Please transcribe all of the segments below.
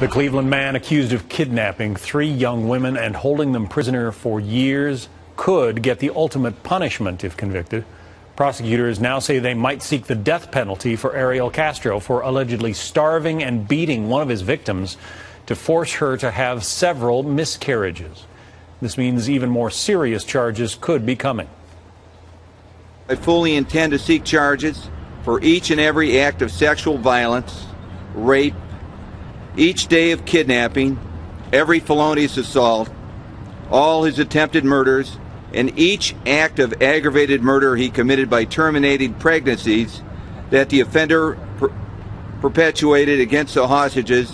The Cleveland man accused of kidnapping 3 young women and holding them prisoner for years could get the ultimate punishment if convicted. Prosecutors now say they might seek the death penalty for Ariel Castro for allegedly starving and beating one of his victims to force her to have several miscarriages. This means even more serious charges could be coming. I fully intend to seek charges for each and every act of sexual violence, rape, each day of kidnapping, every felonious assault, all his attempted murders, and each act of aggravated murder he committed by terminating pregnancies that the offender perpetuated against the hostages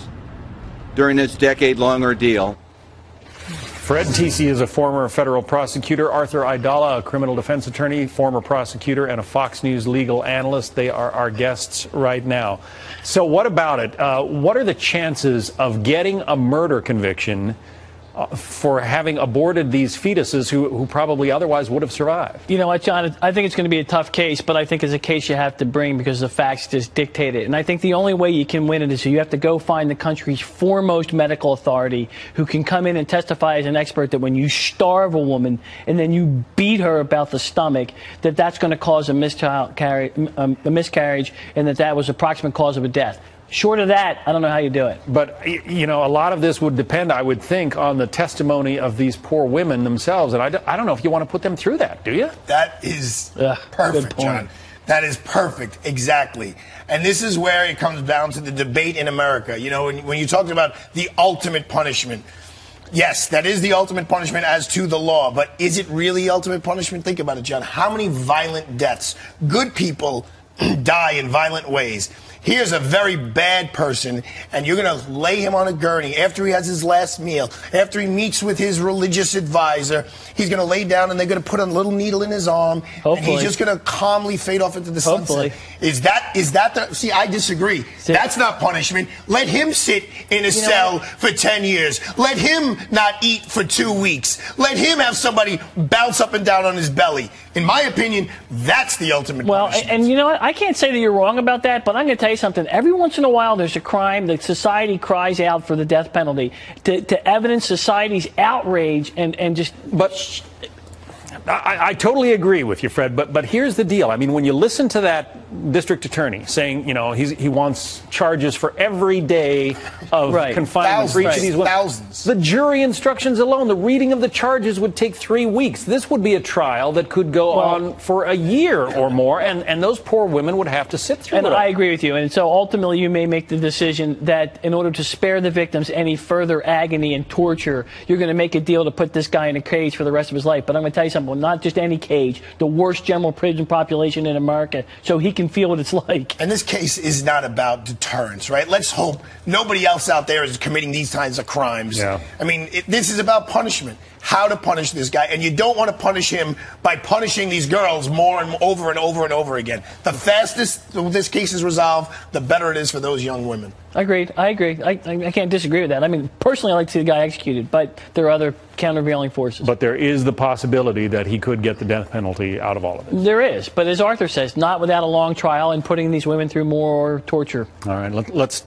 during this decade-long ordeal. Fred Tisi is a former federal prosecutor. Arthur Aidala, a criminal defense attorney, former prosecutor, and a Fox News legal analyst. They are our guests right now. So what about it? What are the chances of getting a murder conviction for having aborted these fetuses who probably otherwise would have survived? You know what, John, I think it's going to be a tough case, but I think it's a case you have to bring because the facts just dictate it. And I think the only way you can win it is you have to go find the country's foremost medical authority who can come in and testify as an expert that when you starve a woman and then you beat her about the stomach, that's going to cause a miscarriage and that was approximate cause of a death. Short of that, I don't know how you do it. But, you know, a lot of this would depend, I would think, on the testimony of these poor women themselves. And I don't know if you want to put them through that, do you? That is perfect, John. That is perfect, exactly. And this is where it comes down to the debate in America. You know, when you talked about the ultimate punishment, yes, that is the ultimate punishment as to the law. But is it really ultimate punishment? Think about it, John. How many violent deaths? Good people die in violent ways. Here's a very bad person, and you're going to lay him on a gurney after he has his last meal, after he meets with his religious advisor. He's going to lay down, and they're going to put a little needle in his arm, and he's just going to calmly fade off into the sunset. Is that the... See, I disagree. That's not punishment. Let him sit in a cell for 10 years. Let him not eat for 2 weeks. Let him have somebody bounce up and down on his belly. In my opinion, that's the ultimate punishment. And you know what? I can't say that you're wrong about that, but I'm going to tell you something. Every once in a while, there's a crime that society cries out for the death penalty to evidence society's outrage and just... But I totally agree with you, Fred, but here's the deal. I mean, when you listen to that district attorney saying, you know, he wants charges for every day of confinement for each of these women. Thousands. The jury instructions alone, the reading of the charges would take 3 weeks. This would be a trial that could go on for a year or more, and those poor women would have to sit through it. And I agree with you. And so ultimately you may make the decision that in order to spare the victims any further agony and torture, you're going to make a deal to put this guy in a cage for the rest of his life. But I'm going to tell you something. Not just any cage, the worst general prison population in America, so he can feel what it's like. And this case is not about deterrence, right? Let's hope nobody else out there is committing these kinds of crimes. Yeah. I mean, this is about punishment. How to punish this guy. And you don't want to punish him by punishing these girls more and over and over and over again. The fastest this case is resolved, the better it is for those young women. Agreed. I agree. I can't disagree with that. I mean, personally, I like to see the guy executed, but there are other countervailing forces. But there is the possibility that he could get the death penalty out of all of it. There is. But as Arthur says, not without a long trial and putting these women through more torture. All right. Let's